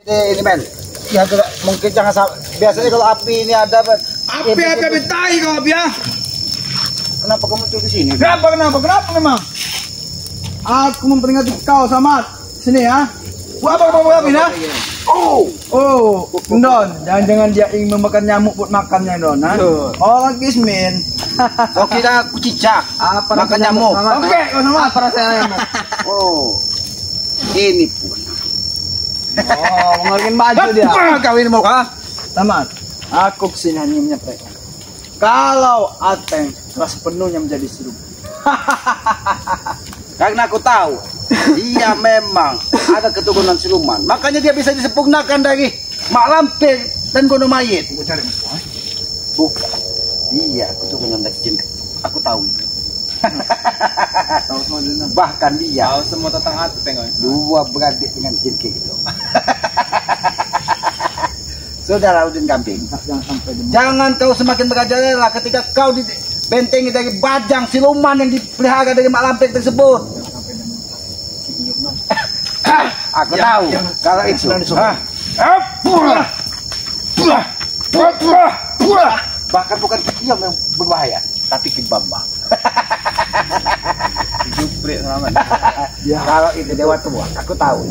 Ini men, ya mungkin jangan biasanya kalau api ini ada api tai kau api ya. Kenapa kamu muncul di sini? Kenapa memang? Aku memperingati kau Samad. Sini ya. Apa api ya? Don, jangan dia ingin memakan nyamuk buat makannya Don. Orang kismin. Kau kira aku cicak makan nyamuk? Oke, kau Samad. Apa rasanya nyamuk? Ini pun. Ngelakuin maju dia. Kau ini mau kah? Samad, aku kesini hanya menyampaikan. Kalau Ateng telah sepenuhnya menjadi siluman. Karena aku tahu dia memang ada keturunan siluman, makanya dia bisa disempurnakan dari mak lampir dan Gondomayit. Bukan, dia keturunan dari jin. Aku tahu itu. Tahu semua. Bahkan dia Tahu semua tentang Ateng. dua beradik dengan jin kayak gitu. Saudara Udin Kambing, jangan kau semakin merajalela ketika kau dibentengi dari bajang siluman yang dipelihara dari mak lampir tersebut. Aku tahu kalau itu. Bahkan bukan dia yang berbahaya, tapi Kibamba. Kalau itu dewa tua, aku tahu.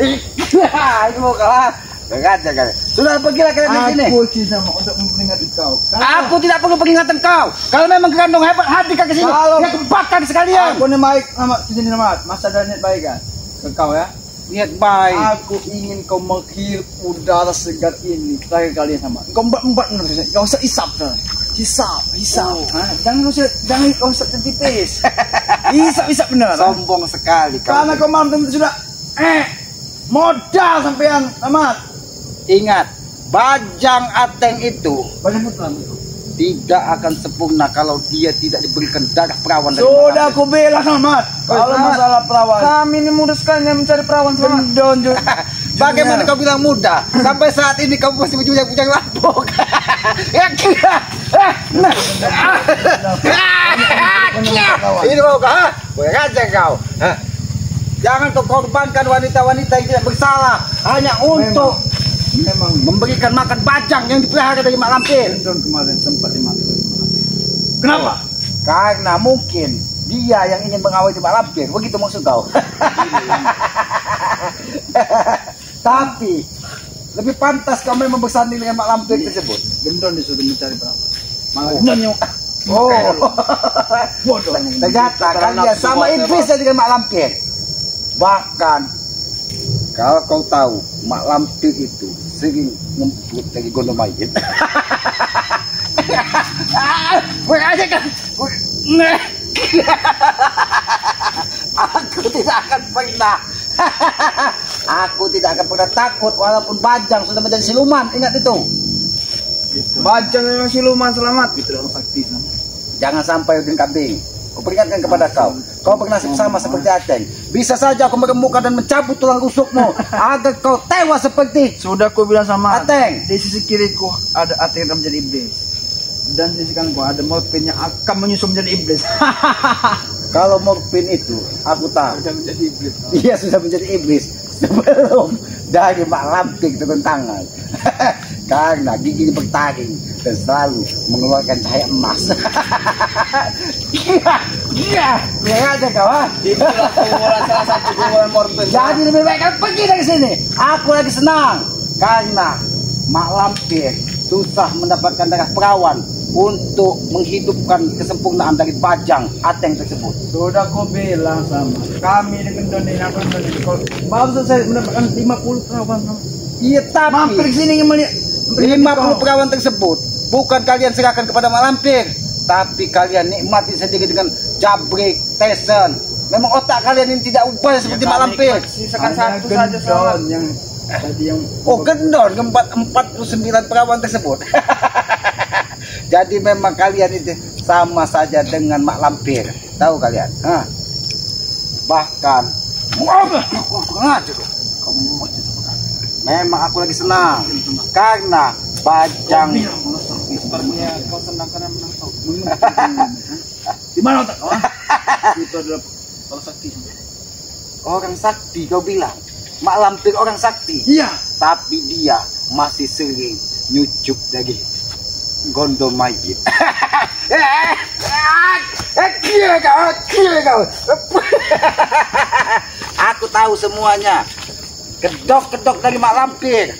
Itu mau kalah. Sengaja kali. Sudah pergilah kalian di sini. Aku sama untuk memperingati kau. Aku tidak perlu peringatan kau. Kalau memang kandung hebat, hati kau ke sini. Ya kebakar sekalian. Aku nih baik sama sini nama. Masa ada niat baik kan? Ke kau ya. Niat baik. Aku ingin kau menghirup udara segar ini. Terakhir kalian sama. Kau empat kau usah isap dah. Hisap. Jangan kau usah tipis. Isap benar. Sombong sekali kau. Karena kau malam itu sudah modal sampean amat. Ingat, bajang Ateng itu Banyak putra tidak akan sempurna kalau dia tidak diberikan darah perawan dari sudah aku bela Samad. Kalau masalah perawan, kami ini mudah sekali mencari perawan gendon. Bagaimana kau bilang mudah? Sampai saat ini kamu masih bujang-bujang lampuk. Ini mau kau? Boleh aja kau. Jangan kau korbankan wanita-wanita yang tidak bersalah hanya untuk memang memberikan makan bajang yang dipelihara dari mak lampir. gendon kemarin sempat dimati. Kenapa? Karena mungkin dia yang ingin mengawasi mak lampir. Begitu maksud kau. Tapi lebih pantas kau memang bersanding dengan mak lampir tersebut. Gendon disuruh mencari perawan. Malah gendon yang bodoh. Ternyata kalian sama iblis dengan mak lampir. Bahkan kalau kau tahu mak lampir itu sering ngebut dari Gondomayit. Aku tidak akan pernah. Aku tidak akan pernah takut walaupun bajang sudah menjadi siluman. Ingat itu. Bajang memang siluman selamat. Itu orang sakti sama. Jangan sampai Udin Kambing. Aku peringatkan kepada kau. Kau bernasib sama seperti Ateng. Bisa saja aku meremukkan dan mencabut tulang rusukmu agar kau tewas seperti Sudah aku bilang sama Ateng. Di sisi kiriku ada Ateng yang menjadi iblis. Dan di sisi kananku ada Morpin yang akan menyusul menjadi iblis. Kalau Morpin itu, aku tahu. Sudah menjadi iblis. Dia sudah menjadi iblis sebelum dari mak lampir turun tangan. Karena giginya bertaring dan selalu mengeluarkan cahaya emas. Lihat aja kau. Itulah kumpulan salah satu kumpulan Morpin. Jadi lebih baik kau pergi dari sini. Aku lagi senang karena mak lampir susah mendapatkan darah perawan untuk menghidupkan kesempurnaan dari bajang Ateng tersebut. Sudah aku bilang sama kami dengan Gendon yang baru saya mendapatkan 50 perawan. Iya, tapi Mampir ke sini ingin melihat 50 perawan tersebut bukan kalian serahkan kepada mak lampir, tapi kalian nikmati sendiri dengan jabrik, tesen. Memang otak kalian ini tidak ubah seperti mak lampir. Sisakan satu saja selamat. yang tadi yang Gendon 49 perawan tersebut. Jadi memang kalian itu sama saja dengan mak lampir. Tahu kalian? Bahkan memang aku lagi senang karena bajang. Sepertinya kau senang karena menang kau. di mana otak kau? Itu adalah orang sakti. Orang sakti kau bilang. Mak Lampir orang sakti. Iya. Tapi dia masih sering nyucup dari gondol mayit. Aku tahu semuanya. Kedok-kedok dari Mak Lampir.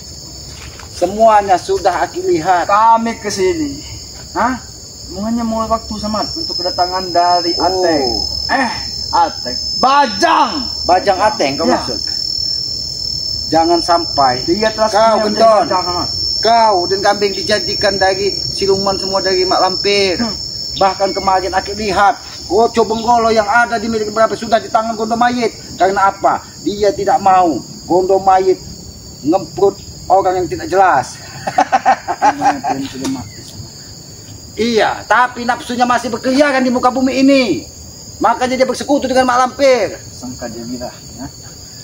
Semuanya sudah aku lihat. Kami ke sini. Hah? Hanya mulai waktu sama untuk kedatangan dari Ateng. Ateng. Bajang. Bajang Ateng kau Ya. maksud? Jangan sampai Dia telah kau menjadi gendon. bajang, Samad. Kau dan kambing dijadikan dari siluman semua dari Mak Lampir. Bahkan kemarin aku lihat Goco Benggolo yang ada di milik berapa sudah di tangan Gondo Mayit. Karena apa? Dia tidak mau Gondo Mayit ngemprut orang yang tidak jelas. Yang sudah mati, Samad. Iya, tapi nafsunya masih berkeliaran di muka bumi ini. Makanya dia bersekutu dengan Mak Lampir. Sangka dia bilang, ya.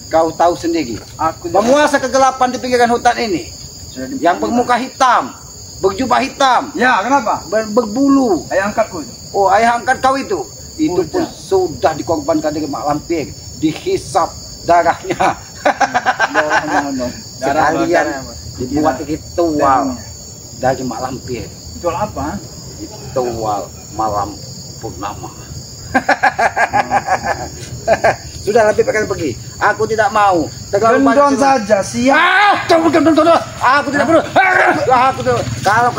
Kau tahu sendiri, Aku penguasa kegelapan di pinggiran hutan ini sudah di- yang bermuka hitam, berjubah hitam, Ya, kenapa? berbulu. Ayah angkatku itu. Oh, ayah angkat kau itu pun Udah. sudah dikorbankan dari Mak Lampir, dihisap darahnya. Sekalian dibuat ritual dari Mak Lampir, Itu apa? ritual malam purnama. Sudah lebih pakai pergi. Aku tidak mau. Terlalu banyak Gendon siluman. saja, siap. Tunggu. Aku tidak perlu. Aku tidak. Kalau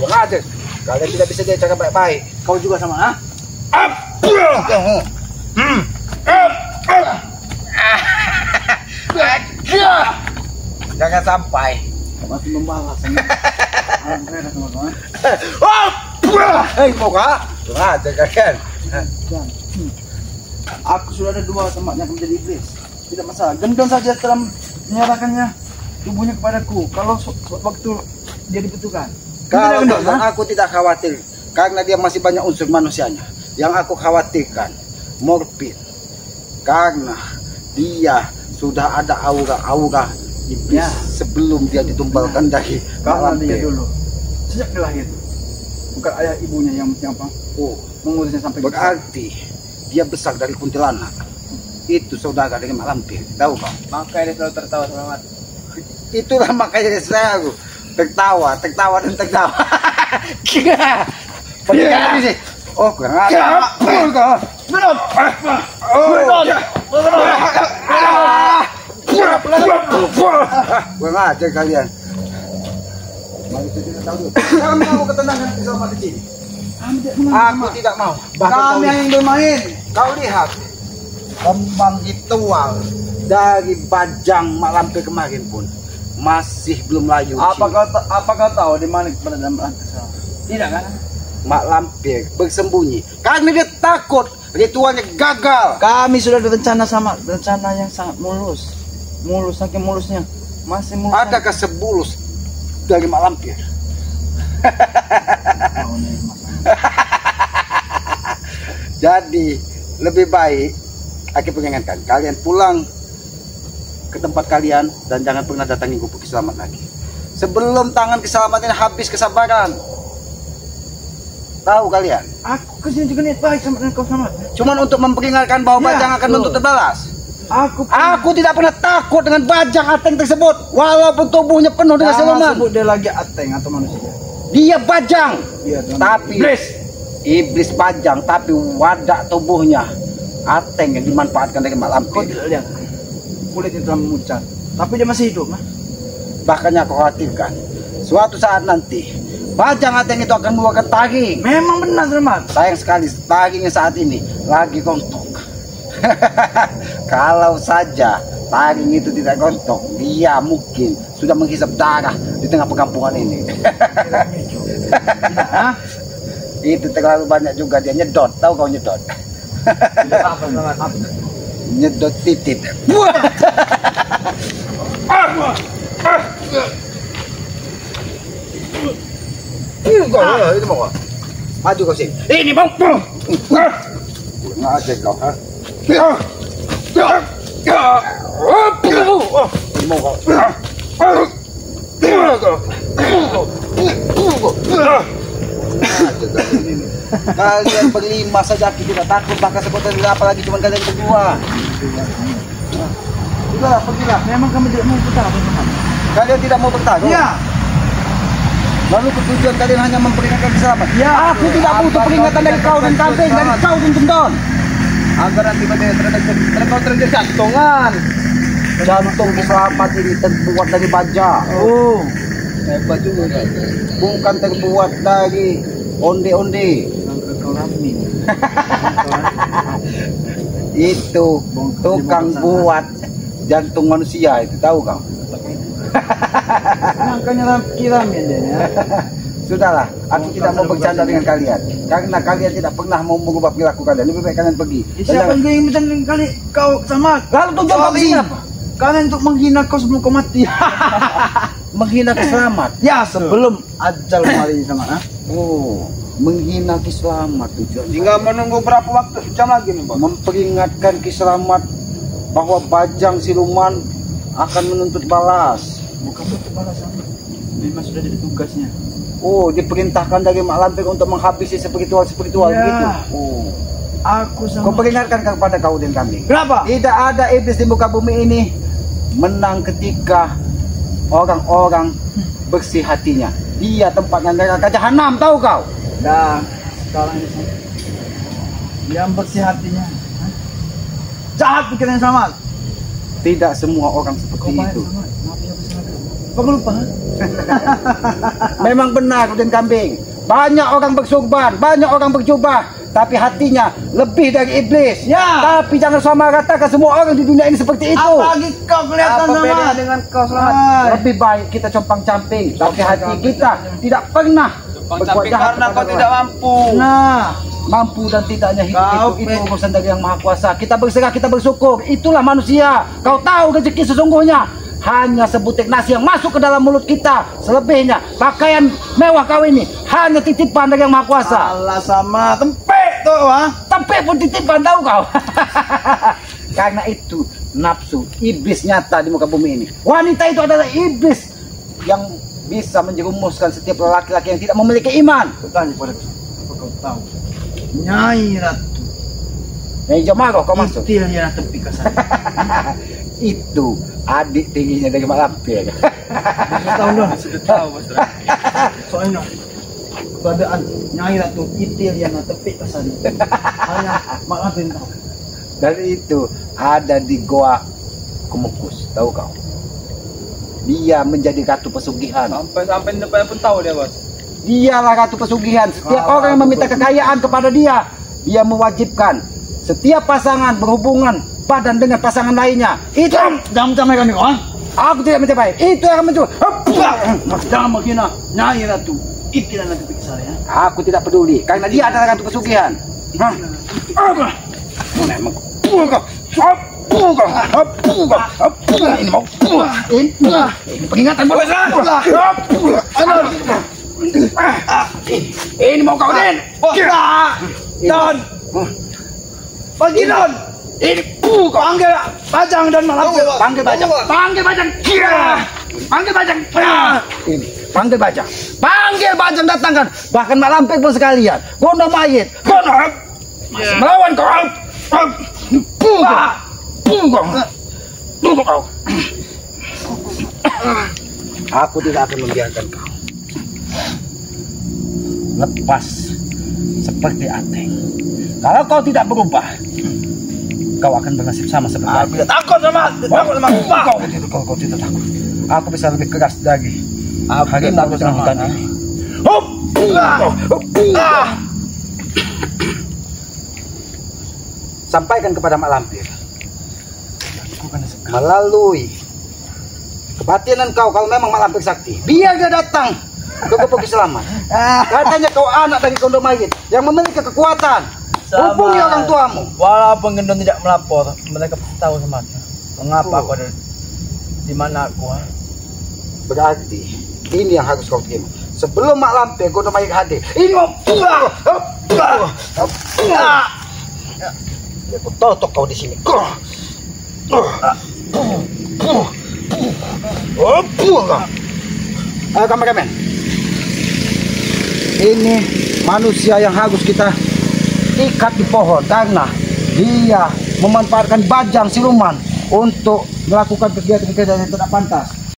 ada, kalian tidak bisa dia cara baik-baik. Kau juga sama, ha? Jangan sampai. Masih membalas. Mau kah? Ada kalian. Aku sudah ada dua sama yang menjadi iblis. Tidak masalah. Gendon saja telah menyerahkannya tubuhnya kepadaku. Kalau waktu dia dibutuhkan. Kalau Gendon, ha? aku tidak khawatir karena dia masih banyak unsur manusianya. Yang aku khawatirkan Morfin, karena dia sudah ada aura-aura iblis Ya. sebelum dia ditumbalkan dari Karena Mak dia Lampir. dulu sejak dia lahir, bukan ayah ibunya yang apa Oh, mengurusnya sampai besar. berarti dia besar dari kuntilanak. Itu saudara dari Mak Lampir, tahu kau? Makanya dia selalu tertawa selamat. Itulah makanya saya tertawa dan tertawa. Penyegaran sih. Oh, kurang ada. Belum. Kurang ajar kalian. Mari kita tahu dulu. Kami mau ketenangan bersama di sini. Aku tidak mau. Bahkan kau Kami lihat, yang bermain. kau lihat kembang ritual dari Bajang Mak Lampir kemarin pun masih belum layu. Apa kau tahu di mana keberadaan Rantai sekarang? Tidak kan? Mak Lampir bersembunyi karena dia takut ritualnya gagal. Kami sudah ada rencana yang sangat mulus. Mulus saking mulusnya. Masih mulus. Adakah sebulus dari Mak Lampir? Oh, nih, Mas. Jadi lebih baik aku peringatkan kalian pulang ke tempat kalian dan jangan pernah datangi gubuk Kiselamat lagi. Sebelum tangan Kiselamat ini habis kesabaran. Tahu kalian? Aku kesini juga niat baik sama dengan kau sama. Cuman untuk memperingatkan bahwa Ya, Bajang akan betul. menuntut balas. Aku Tidak pernah takut dengan Bajang Ateng tersebut, walaupun tubuhnya penuh dengan jangan siluman. sebut dia lagi Ateng atau manusia. Dia Bajang, Dia tapi iblis Bajang, tapi wadah tubuhnya Ateng yang dimanfaatkan dari Mak Kau Lampir. tidak lihat kulitnya telah memucat, tapi dia masih hidup, mah. Bahkan aku khawatirkan suatu saat nanti Bajang Ateng itu akan mengeluarkan taring. Memang benar, Selamat. Sayang sekali taringnya saat ini lagi gontok. Kalau saja taring itu tidak gontok, dia mungkin sudah menghisap darah di tengah perkampungan ini. Hah? Itu terlalu banyak juga dia nyedot. Tahu kau nyedot? Apa selamat? Nyedot titit. Ini mau kau. Maju kau sini. Ini mau. Nggak aja kau, ha? Ini mau kau. aja kalian ini. Kalian berlima saja aku tidak takut, bahkan sekuatan apalagi cuma kalian berdua. Sudah, pergilah. Memang kami tidak mau bertarung teman. Kalian tidak mau bertarung? Iya. Lalu tujuan kalian hanya memperingatkan keselamatan? Ya, Aku tidak butuh peringatan dari kau dan kambing, dari kau dan gendon. Agar nanti kau terjadi jantungan. Jantung selamat ini terbuat dari baja. Oh, Hebat juga. Bukan terbuat dari onde-onde. kau rami. Itu tukang buat jantung manusia itu, tahu kau? Makanya kiramin dia ya. Sudahlah, aku tidak mau bercanda dengan kalian karena kalian tidak pernah mau mengubah perilaku kalian. Lebih baik kalian pergi. Siapa yang bercanda kali kau sama? Lalu tujuan kau Kali. ini apa? Kalian untuk menghina kau sebelum kau mati. Menghina keselamat. Ya, sebelum ajal kali sama. Oh, menghina kiselamat tujuan. Tinggal menunggu berapa jam lagi nih, Bos? Memperingatkan kiselamat bahwa Bajang Siluman akan menuntut balas. Bukan untuk balasan. Memang sudah jadi tugasnya. Oh, diperintahkan dari Mak Lampir untuk menghabisi spiritual Ya. gitu. Oh. Aku sama. Kau peringatkan kepada kau dan kami. Kenapa? Tidak ada iblis di muka bumi ini menang ketika orang-orang bersih hatinya. Dia tempatnya neraka jahanam, tahu kau? Dan sekarang ini yang bersih hatinya. Hah? Jahat pikiran sama. Tidak semua orang seperti itu. Kau lupa? Memang benar dan kambing. Banyak orang bersurban, banyak orang berjubah, tapi hatinya lebih dari iblis. Ya. Tapi jangan sama ratakan semua orang di dunia ini seperti itu. Apalagi kau kelihatan Apa bedanya sama dengan kau selamat? Hai. Lebih baik kita compang-camping, tapi hati kita tidak pernah berbuat Tapi jahat karena kepada kau orang. tidak mampu. Nah, Mampu dan tidaknya hidup Kau itu urusan dari Yang Maha Kuasa. Kita berserah, kita bersyukur. Itulah manusia. Kau tahu rezeki sesungguhnya hanya sebutir nasi yang masuk ke dalam mulut kita. Selebihnya pakaian mewah kau ini hanya titipan dari Yang Maha Kuasa. salah sama tempe tuh, ah. Tapi pun titipan, tahu kau? Karena itu nafsu iblis nyata di muka bumi ini. Wanita itu adalah iblis yang bisa menjerumuskan setiap laki-laki yang tidak memiliki iman. Bertanya pada apa kau tahu? Nyai Ratu. Jomaro kau masuk. Itil yang tepi ke sana. Itu adik tingginya dari Mak Lampir. Sudah tahu dong. Sudah tahu, Bos. Soalnya keadaan Nyai Ratu Itil yang tepi ke sana. Hanya maafin kau. Dan itu ada di Goa Kemukus, tahu kau? Dia menjadi ratu pesugihan. Sampai depan pun tahu dia, Bos. Dialah ratu pesugihan. Setiap orang yang meminta kekayaan kepada dia, dia mewajibkan setiap pasangan berhubungan badan dengan pasangan lainnya. Itu Jangan mencapai kau, ah. aku tidak mencapai. Itu yang mencoba. Jangan menghina Nyai Ratu Itil yang tepi ke sana, ya. Aku tidak peduli karena dia adalah ratu pesugihan. Hah? Memang ini mau ini peringatan buat ini mau kau Den. Don, pergi Don. Ini Panggil Bajang dan Malam. panggil Bajang, panggil Bajang, panggil Bajang. Ini panggil Bajang, panggil Bajang, datangkan bahkan Mak Lampir pun sekalian. Gono mayit, gono melawan kau. Tunggu kau. Aku tidak akan membiarkan kau lepas seperti Ateng. Kalau kau tidak berubah, kau akan bernasib sama seperti Aku Ateng. tidak takut sama Kau tidak takut. Aku bisa lebih keras dari hari tidak takut sama. dengan ini. Sampaikan kepada Mak Lampir melalui kebatinan kau kalau memang Mak Lampir sakti, biar dia datang ke Gubuk Selamat. Katanya kau anak dari Kondo Mayit yang memiliki kekuatan. Hubungi orang tuamu. Walaupun Gendon tidak melapor, mereka pasti tahu semuanya. Mengapa aku ada di mana aku? Berarti ini yang harus kau terima. Sebelum Mak Lampir Kondo Mayit hadir, ini mau aku totok kau di sini. Ayo kameramen. ini manusia yang harus kita ikat di pohon karena dia memanfaatkan bajang siluman untuk melakukan kegiatan-kegiatan yang tidak pantas.